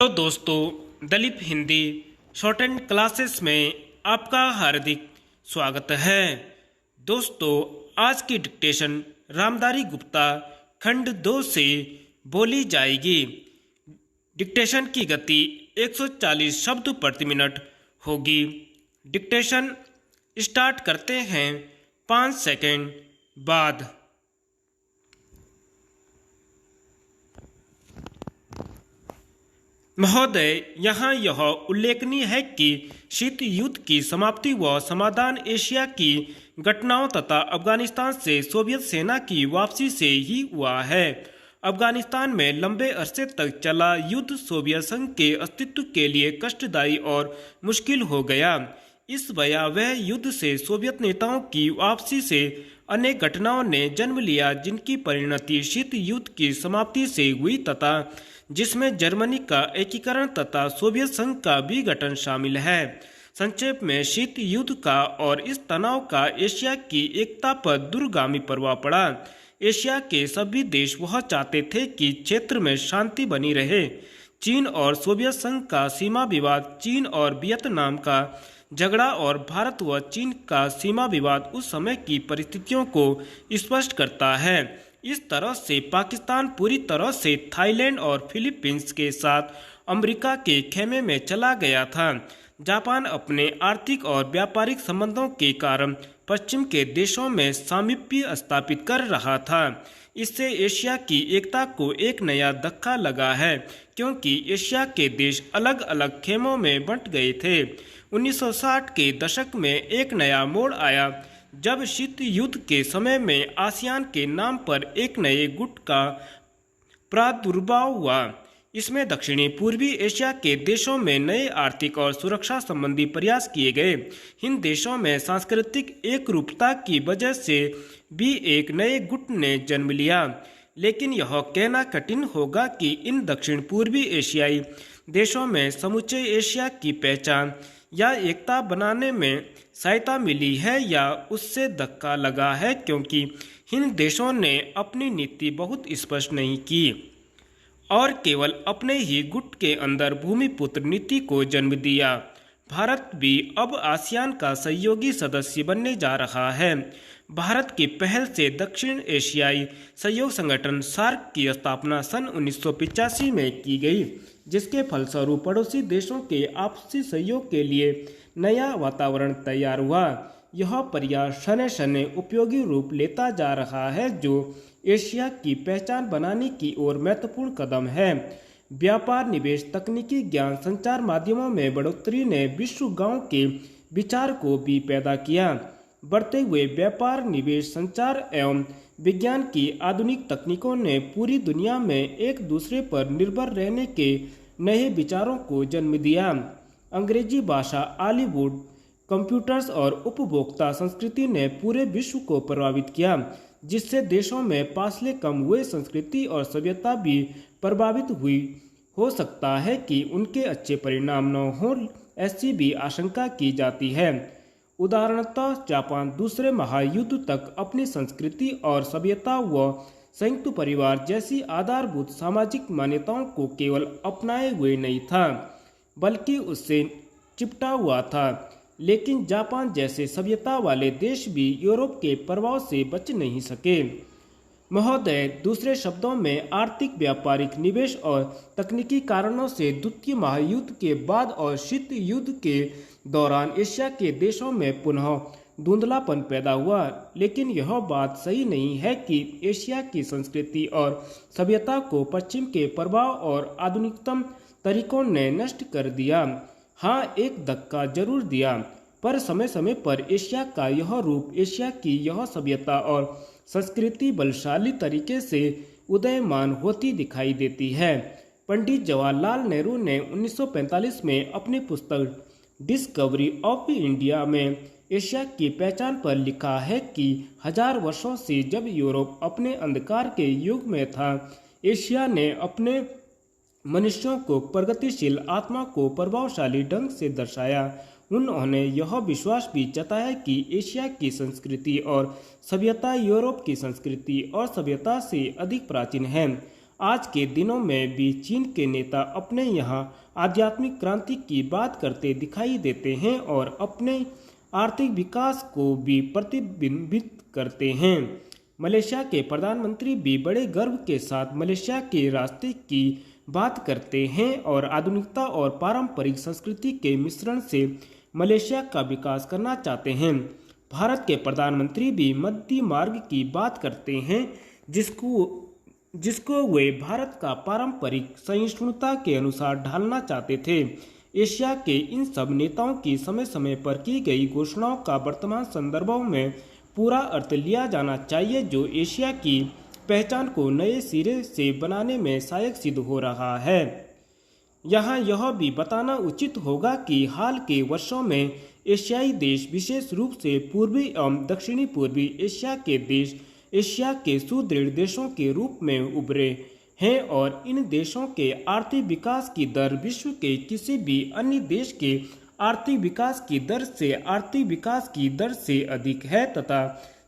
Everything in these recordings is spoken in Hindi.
तो दोस्तों, Daleep Hindi shorthand classes में आपका हार्दिक स्वागत है। दोस्तों, आज की डिक्टेशन रामधारी गुप्ता खंड 2 से बोली जाएगी। डिक्टेशन की गति 140 शब्द प्रति मिनट होगी। डिक्टेशन स्टार्ट करते हैं 5 सेकंड बाद। महोदय, यहाँ यह उल्लेखनीय है कि शीत युद्ध की समाप्ति व समाधान एशिया की घटनाओं तथा अफगानिस्तान से सोवियत सेना की वापसी से ही हुआ है। अफगानिस्तान में लंबे अरसे तक चला युद्ध सोवियत संघ के अस्तित्व के लिए कष्टदायी और मुश्किल हो गया। इस भयावह युद्ध से सोवियत नेताओं की वापसी से अनेक घटनाओं ने जन्म लिया, जिनकी परिणति शीत युद्ध की समाप्ति से हुई तथा जिसमें जर्मनी का एकीकरण तथा सोवियत संघ का विघटन शामिल है। संक्षेप में, शीत युद्ध का और इस तनाव का एशिया की एकता पर दूरगामी प्रभाव पड़ा। एशिया के सभी देश वह चाहते थे कि क्षेत्र में शांति बनी रहे। चीन और सोवियत संघ का सीमा विवाद, चीन और वियतनाम का झगड़ा और भारत व चीन का सीमा विवाद उस समय की परिस्थितियों को स्पष्ट करता है। इस तरह से पाकिस्तान पूरी तरह से थाईलैंड और फिलीपींस के साथ अमेरिका के खेमे में चला गया था। जापान अपने आर्थिक और व्यापारिक संबंधों के कारण पश्चिम के देशों में सामीप्य स्थापित कर रहा था। इससे एशिया की एकता को एक नया धक्का लगा है, क्योंकि एशिया के देश अलग अलग खेमों में बंट गए थे। 1960 के दशक में एक नया मोड़ आया, जब शीत युद्ध के समय में आसियान के नाम पर एक नए गुट का प्रादुर्भाव हुआ। इसमें दक्षिणी पूर्वी एशिया के देशों में नए आर्थिक और सुरक्षा संबंधी प्रयास किए गए। इन देशों में सांस्कृतिक एकरूपता की वजह से भी एक नए गुट ने जन्म लिया। लेकिन यह कहना कठिन होगा कि इन दक्षिण पूर्वी एशियाई देशों में समूचे एशिया की पहचान या एकता बनाने में सहायता मिली है या उससे धक्का लगा है, क्योंकि इन देशों ने अपनी नीति बहुत स्पष्ट नहीं की और केवल अपने ही गुट के अंदर भूमिपुत्र नीति को जन्म दिया। भारत भी अब आसियान का सहयोगी सदस्य बनने जा रहा है। भारत की पहल से दक्षिण एशियाई सहयोग संगठन सार्क की स्थापना सन 1985 में की गई, जिसके फलस्वरूप पड़ोसी देशों के आपसी सहयोग के लिए नया वातावरण तैयार हुआ। यह प्रयास शने शने उपयोगी रूप लेता जा रहा है, जो एशिया की पहचान बनाने की ओर महत्वपूर्ण कदम है। व्यापार, निवेश, तकनीकी ज्ञान, संचार माध्यमों में बढ़ोतरी ने विश्व गांव के विचार को भी पैदा किया। बढ़ते हुए व्यापार, निवेश, संचार एवं विज्ञान की आधुनिक तकनीकों ने पूरी दुनिया में एक दूसरे पर निर्भर रहने के नए विचारों को जन्म दिया। अंग्रेजी भाषा, हॉलीवुड, कंप्यूटर्स और उपभोक्ता संस्कृति ने पूरे विश्व को प्रभावित किया, जिससे देशों में फासले कम हुए। संस्कृति और सभ्यता भी प्रभावित हुई। हो सकता है कि उनके अच्छे परिणाम न हो, ऐसी भी आशंका की जाती है। उदाहरणतः जापान दूसरे महायुद्ध तक अपनी संस्कृति और सभ्यता व संयुक्त परिवार जैसी आधारभूत सामाजिक मान्यताओं को केवल अपनाए हुए नहीं था, बल्कि उससे चिपटा हुआ था। लेकिन जापान जैसे सभ्यता वाले देश भी यूरोप के प्रभाव से बच नहीं सके। महोदय, दूसरे शब्दों में आर्थिक, व्यापारिक, निवेश और तकनीकी कारणों से द्वितीय महायुद्ध के बाद और शीत युद्ध के दौरान एशिया के देशों में पुनः धुंधलापन पैदा हुआ। लेकिन यह बात सही नहीं है कि एशिया की संस्कृति और सभ्यता को पश्चिम के प्रभाव और आधुनिकतम तरीकों ने नष्ट कर दिया। हाँ, एक धक्का जरूर दिया, पर समय समय पर एशिया का यह रूप, एशिया की यह सभ्यता और संस्कृति बलशाली तरीके से उदयमान होती दिखाई देती है। पंडित जवाहरलाल नेहरू ने 1945 में अपनी पुस्तक डिस्कवरी ऑफ इंडिया में एशिया की पहचान पर लिखा है कि 1000 वर्षों से जब यूरोप अपने अंधकार के युग में था, एशिया ने अपने मनुष्यों को प्रगतिशील आत्मा को प्रभावशाली ढंग से दर्शाया। उन्होंने यह विश्वास भी जताया कि एशिया की संस्कृति और सभ्यता यूरोप की संस्कृति और सभ्यता से अधिक प्राचीन है। आज के दिनों में भी चीन के नेता अपने यहाँ आध्यात्मिक क्रांति की बात करते दिखाई देते हैं और अपने आर्थिक विकास को भी प्रतिबिंबित करते हैं। मलेशिया के प्रधानमंत्री भी बड़े गर्व के साथ मलेशिया के रास्ते की बात करते हैं और आधुनिकता और पारंपरिक संस्कृति के मिश्रण से मलेशिया का विकास करना चाहते हैं। भारत के प्रधानमंत्री भी मध्य मार्ग की बात करते हैं जिसको वे भारत का पारंपरिक सहिष्णुता के अनुसार ढालना चाहते थे। एशिया के इन सब नेताओं की समय समय पर की गई घोषणाओं का वर्तमान संदर्भों में पूरा अर्थ लिया जाना चाहिए, जो एशिया की पहचान को नए सिरे से बनाने में सहायक सिद्ध हो रहा है। यहाँ यह भी बताना उचित होगा कि हाल के वर्षों में एशियाई देश, विशेष रूप से पूर्वी एवं दक्षिणी पूर्वी एशिया के देश, एशिया के सुदृढ़ देशों के रूप में उभरे हैं और इन देशों के आर्थिक विकास की दर विश्व के किसी भी अन्य देश के आर्थिक विकास की दर से अधिक है तथा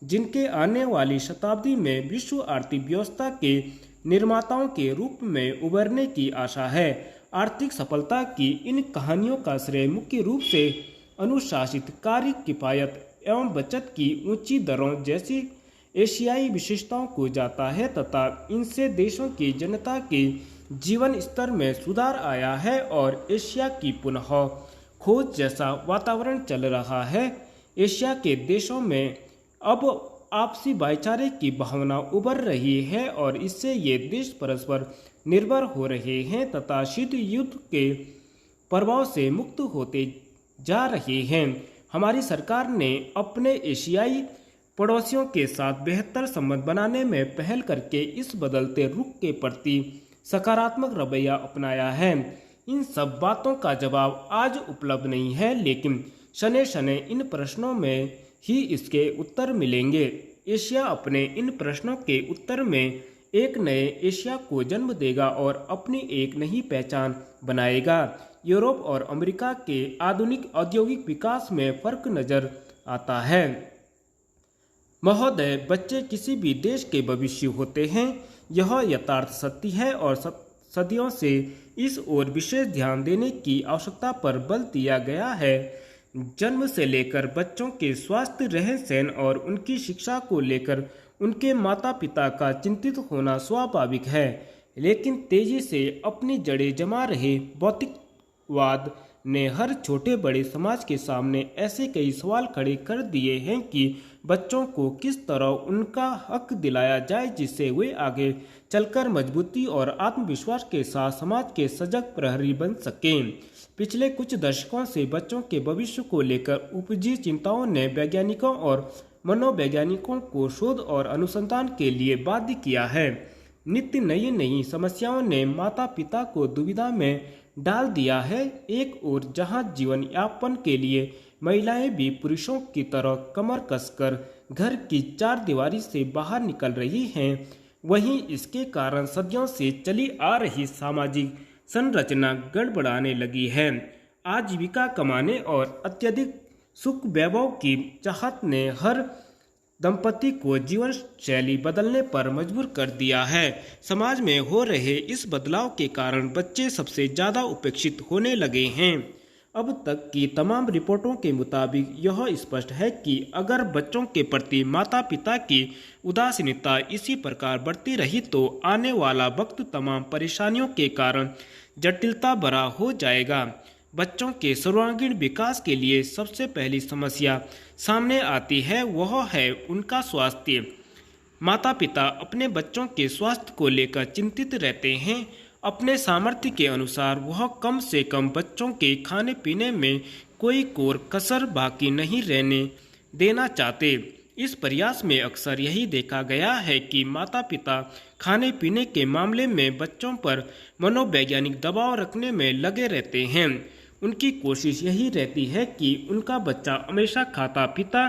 जिनके आने वाली शताब्दी में विश्व आर्थिक व्यवस्था के निर्माताओं के रूप में उभरने की आशा है। आर्थिक सफलता की इन कहानियों का श्रेय मुख्य रूप से अनुशासित कार्य, किफायत एवं बचत की ऊंची दरों जैसी एशियाई विशेषताओं को जाता है तथा इनसे देशों की जनता के जीवन स्तर में सुधार आया है और एशिया की पुनः खोज जैसा वातावरण चल रहा है। एशिया के देशों में अब आपसी भाईचारे की भावना उभर रही है और इससे ये देश परस्पर निर्भर हो रहे हैं तथा शीत युद्ध के प्रभाव से मुक्त होते जा रहे हैं। हमारी सरकार ने अपने एशियाई पड़ोसियों के साथ बेहतर संबंध बनाने में पहल करके इस बदलते रुख के प्रति सकारात्मक रवैया अपनाया है। इन सब बातों का जवाब आज उपलब्ध नहीं है, लेकिन शने शने इन प्रश्नों में ही इसके उत्तर मिलेंगे। एशिया अपने इन प्रश्नों के उत्तर में एक नए एशिया को जन्म देगा और अपनी एक नई पहचान बनाएगा। यूरोप और अमेरिका के आधुनिक औद्योगिक विकास में फर्क नजर आता है। महोदय, बच्चे किसी भी देश के भविष्य होते हैं, यह यथार्थ सत्य है और सदियों से इस ओर विशेष ध्यान देने की आवश्यकता पर बल दिया गया है। जन्म से लेकर बच्चों के स्वास्थ्य, रहन सहन और उनकी शिक्षा को लेकर उनके माता पिता का चिंतित होना स्वाभाविक है, लेकिन तेजी से अपनी जड़ें जमा रहे भौतिकवाद ने हर छोटे बड़े समाज के सामने ऐसे कई सवाल खड़े कर दिए हैं कि बच्चों को किस तरह उनका हक दिलाया जाए जिससे वे आगे चलकर मजबूती और आत्मविश्वास के साथ समाज के सजग प्रहरी बन सकें। पिछले कुछ दशकों से बच्चों के भविष्य को लेकर उपजी चिंताओं ने वैज्ञानिकों और मनोवैज्ञानिकों को शोध और अनुसंधान के लिए बाध्य किया है। नित्य नई नई समस्याओं ने माता पिता को दुविधा में डाल दिया है। एक ओर जहां जीवन यापन के लिए महिलाएं भी पुरुषों की तरह कमर कसकर घर की चार दीवारी से बाहर निकल रही हैं, वहीं इसके कारण सदियों से चली आ रही सामाजिक संरचना गड़बड़ाने लगी है। आजीविका कमाने और अत्यधिक सुख वैभव की चाहत ने हर दंपति को जीवन शैली बदलने पर मजबूर कर दिया है। समाज में हो रहे इस बदलाव के कारण बच्चे सबसे ज़्यादा उपेक्षित होने लगे हैं। अब तक की तमाम रिपोर्टों के मुताबिक यह स्पष्ट है कि अगर बच्चों के प्रति माता पिता की उदासीनता इसी प्रकार बढ़ती रही तो आने वाला वक्त तमाम परेशानियों के कारण जटिलता भरा हो जाएगा। बच्चों के सर्वांगीण विकास के लिए सबसे पहली समस्या सामने आती है, वह है उनका स्वास्थ्य। माता पिता अपने बच्चों के स्वास्थ्य को लेकर चिंतित रहते हैं। अपने सामर्थ्य के अनुसार वह कम से कम बच्चों के खाने पीने में कोई कोर कसर बाकी नहीं रहने देना चाहते। इस प्रयास में अक्सर यही देखा गया है कि माता पिता खाने पीने के मामले में बच्चों पर मनोवैज्ञानिक दबाव रखने में लगे रहते हैं। उनकी कोशिश यही रहती है कि उनका बच्चा हमेशा खाता पीता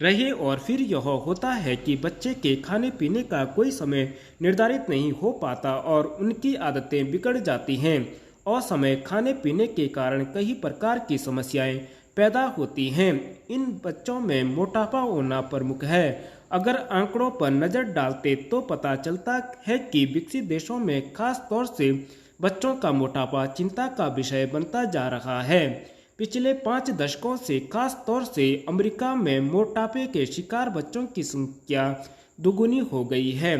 रहे और फिर यह होता है कि बच्चे के खाने पीने का कोई समय निर्धारित नहीं हो पाता और उनकी आदतें बिगड़ जाती हैं। असमय खाने पीने के कारण कई प्रकार की समस्याएं पैदा होती हैं। इन बच्चों में मोटापा होना प्रमुख है अगर आंकड़ों पर नज़र डालते तो पता चलता है कि विकसित देशों में खास तौर से बच्चों का मोटापा चिंता का विषय बनता जा रहा है। पिछले 5 दशकों से खास तौर से अमेरिका में मोटापे के शिकार बच्चों की संख्या दुगुनी हो गई है।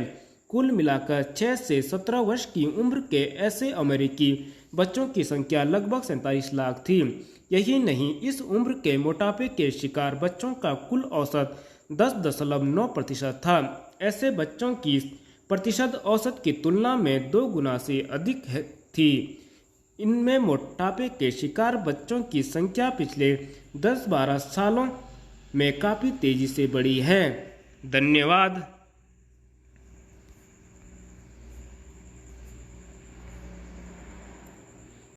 कुल मिलाकर 6 से 17 वर्ष की उम्र के ऐसे अमेरिकी बच्चों की संख्या लगभग 47 लाख थी। यही नहीं, इस उम्र के मोटापे के शिकार बच्चों का कुल औसत 10.9% था। ऐसे बच्चों की प्रतिशत औसत की तुलना में 2 गुना से अधिक थी। इनमें मोटापे के शिकार बच्चों की संख्या पिछले 10-12 सालों में काफ़ी तेज़ी से बढ़ी है। धन्यवाद।